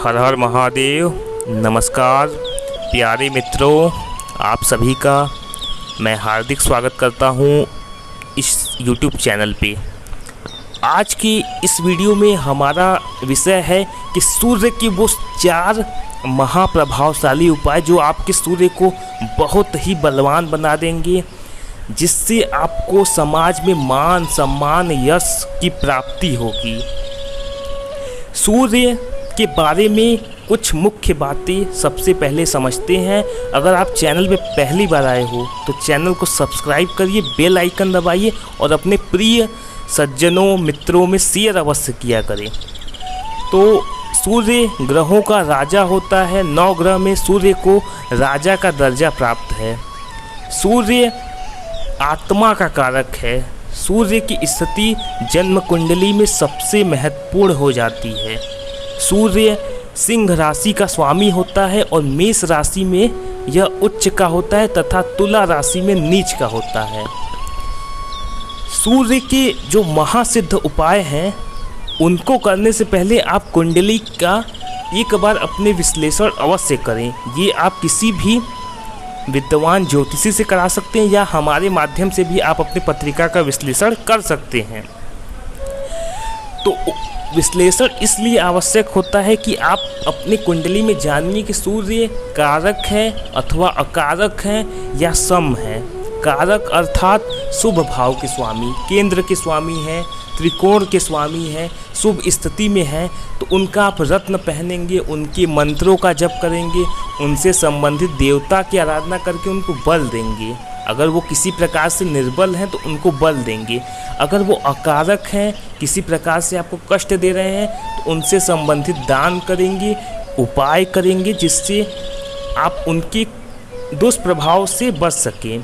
हर हर महादेव। नमस्कार प्यारे मित्रों, आप सभी का मैं हार्दिक स्वागत करता हूं इस YouTube चैनल पे। आज की इस वीडियो में हमारा विषय है कि सूर्य की वो 4 महाप्रभावशाली उपाय जो आपके सूर्य को बहुत ही बलवान बना देंगे, जिससे आपको समाज में मान सम्मान यश की प्राप्ति होगी। सूर्य के बारे में कुछ मुख्य बातें सबसे पहले समझते हैं। अगर आप चैनल पे पहली बार आए हो तो चैनल को सब्सक्राइब करिए, बेल आइकन दबाइए और अपने प्रिय सज्जनों मित्रों में शेयर अवश्य किया करें। तो सूर्य ग्रहों का राजा होता है। 9 ग्रह में सूर्य को राजा का दर्जा प्राप्त है। सूर्य आत्मा का कारक है। सूर्य की स्थिति जन्म कुंडली में सबसे महत्वपूर्ण हो जाती है। सूर्य सिंह राशि का स्वामी होता है और मेष राशि में यह उच्च का होता है तथा तुला राशि में नीच का होता है। सूर्य के जो महासिद्ध उपाय हैं उनको करने से पहले आप कुंडली का एक बार अपने विश्लेषण अवश्य करें। ये आप किसी भी विद्वान ज्योतिषी से करा सकते हैं या हमारे माध्यम से भी आप अपनी पत्रिका का विश्लेषण कर सकते हैं। तो विश्लेषण इसलिए आवश्यक होता है कि आप अपनी कुंडली में जानिए कि सूर्य कारक है अथवा अकारक है या सम है। कारक अर्थात शुभ भाव के स्वामी, केंद्र के स्वामी हैं, त्रिकोण के स्वामी हैं, शुभ स्थिति में हैं, तो उनका आप रत्न पहनेंगे, उनके मंत्रों का जप करेंगे, उनसे संबंधित देवता की आराधना करके उनको बल देंगे। अगर वो किसी प्रकार से निर्बल हैं तो उनको बल देंगे। अगर वो अकारक हैं, किसी प्रकार से आपको कष्ट दे रहे हैं, तो उनसे संबंधित दान करेंगे, उपाय करेंगे, जिससे आप उनके दुष्प्रभाव से बच सकें।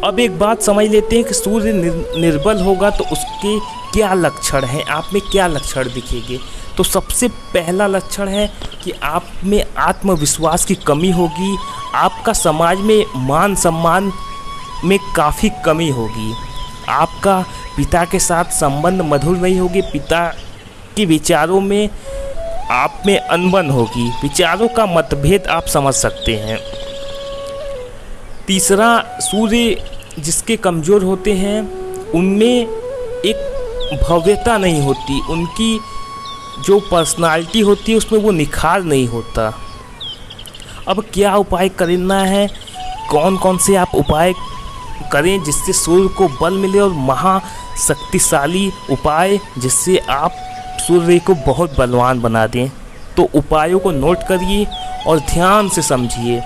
अब एक बात समझ लेते हैं कि सूर्य निर्बल होगा तो उसके क्या लक्षण हैं, आप में क्या लक्षण दिखेंगे। तो सबसे पहला लक्षण है कि आप में आत्मविश्वास की कमी होगी। आपका समाज में मान सम्मान में काफ़ी कमी होगी। आपका पिता के साथ संबंध मधुर नहीं होगी। पिता के विचारों में आप में अनबन होगी। विचारों का मतभेद आप समझ सकते हैं। तीसरा, सूर्य जिसके कमज़ोर होते हैं उनमें एक भव्यता नहीं होती। उनकी जो पर्सनालिटी होती है उसमें वो निखार नहीं होता। अब क्या उपाय करना है, कौन कौन से आप उपाय करें जिससे सूर्य को बल मिले, और महाशक्तिशाली उपाय जिससे आप सूर्य को बहुत बलवान बना दें। तो उपायों को नोट करिए और ध्यान से समझिए।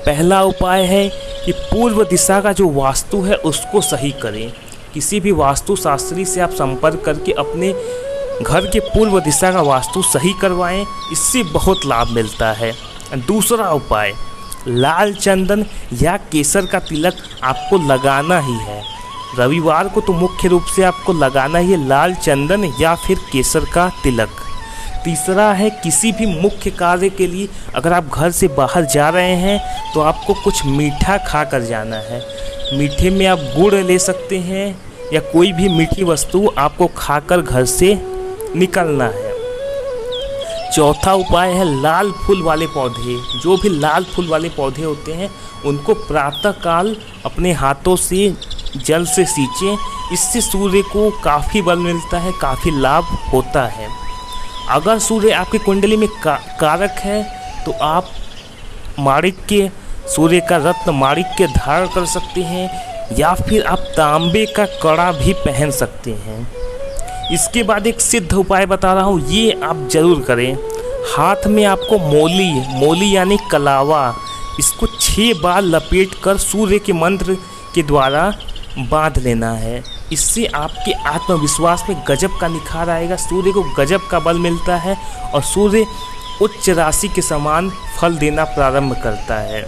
पहला उपाय है कि पूर्व दिशा का जो वास्तु है उसको सही करें। किसी भी वास्तु शास्त्री से आप संपर्क करके अपने घर के पूर्व दिशा का वास्तु सही करवाएं, इससे बहुत लाभ मिलता है। दूसरा उपाय, लाल चंदन या केसर का तिलक आपको लगाना ही है। रविवार को तो मुख्य रूप से आपको लगाना ही है लाल चंदन या फिर केसर का तिलक। तीसरा है, किसी भी मुख्य कार्य के लिए अगर आप घर से बाहर जा रहे हैं तो आपको कुछ मीठा खा कर जाना है। मीठे में आप गुड़ ले सकते हैं या कोई भी मीठी वस्तु आपको खाकर घर से निकलना है। चौथा उपाय है, लाल फूल वाले पौधे, जो भी लाल फूल वाले पौधे होते हैं उनको प्रातःकाल अपने हाथों से जल से सींचें। इससे सूर्य को काफ़ी बल मिलता है, काफ़ी लाभ होता है। अगर सूर्य आपकी कुंडली में कारक है तो आप माणिक्य, सूर्य का रत्न माणिक्य धारण कर सकते हैं या फिर आप तांबे का कड़ा भी पहन सकते हैं। इसके बाद एक सिद्ध उपाय बता रहा हूँ, ये आप ज़रूर करें। हाथ में आपको मोली यानी कलावा, इसको 6 बार लपेट कर सूर्य के मंत्र के द्वारा बांध लेना है। इससे आपके आत्मविश्वास में गजब का निखार आएगा। सूर्य को गजब का बल मिलता है और सूर्य उच्च राशि के समान फल देना प्रारंभ करता है।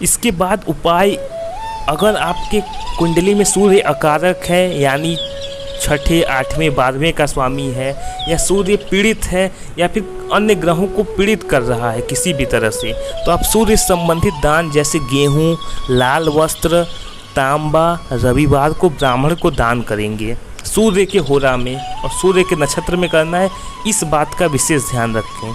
इसके बाद उपाय, अगर आपके कुंडली में सूर्य अकारक है यानी 6ठे, 8वें, 12वें का स्वामी है, या सूर्य पीड़ित है या फिर अन्य ग्रहों को पीड़ित कर रहा है किसी भी तरह से, तो आप सूर्य संबंधित दान जैसे गेहूँ, लाल वस्त्र, तांबा रविवार को ब्राह्मण को दान करेंगे। सूर्य के होरा में और सूर्य के नक्षत्र में करना है, इस बात का विशेष ध्यान रखें।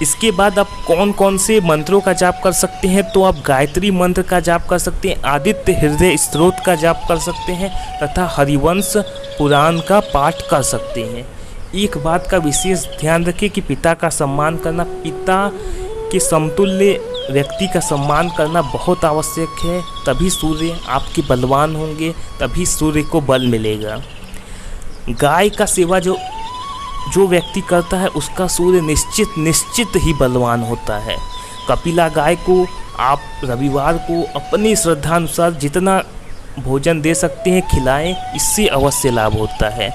इसके बाद आप कौन कौन से मंत्रों का जाप कर सकते हैं, तो आप गायत्री मंत्र का जाप कर सकते हैं, आदित्य हृदय स्तोत्र का जाप कर सकते हैं तथा हरिवंश पुराण का पाठ कर सकते हैं। एक बात का विशेष ध्यान रखें कि पिता का सम्मान करना, पिता के समतुल्य व्यक्ति का सम्मान करना बहुत आवश्यक है। तभी सूर्य आपके बलवान होंगे, तभी सूर्य को बल मिलेगा। गाय का सेवा जो व्यक्ति करता है उसका सूर्य निश्चित ही बलवान होता है। कपिला गाय को आप रविवार को अपनी श्रद्धानुसार जितना भोजन दे सकते हैं खिलाएं, इससे अवश्य लाभ होता है।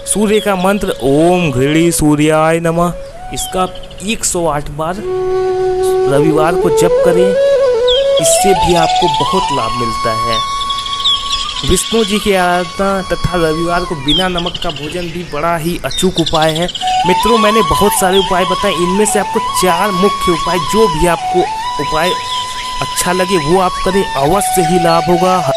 सूर्य का मंत्र ओम घृणी सूर्याय नमः, इसका 108 बार रविवार को जप करें, इससे भी आपको बहुत लाभ मिलता है। विष्णु जी की आराधना तथा रविवार को बिना नमक का भोजन भी बड़ा ही अचूक उपाय है। मित्रों, मैंने बहुत सारे उपाय बताए, इनमें से आपको 4 मुख्य उपाय, जो भी आपको उपाय अच्छा लगे वो आप करें, अवश्य ही लाभ होगा।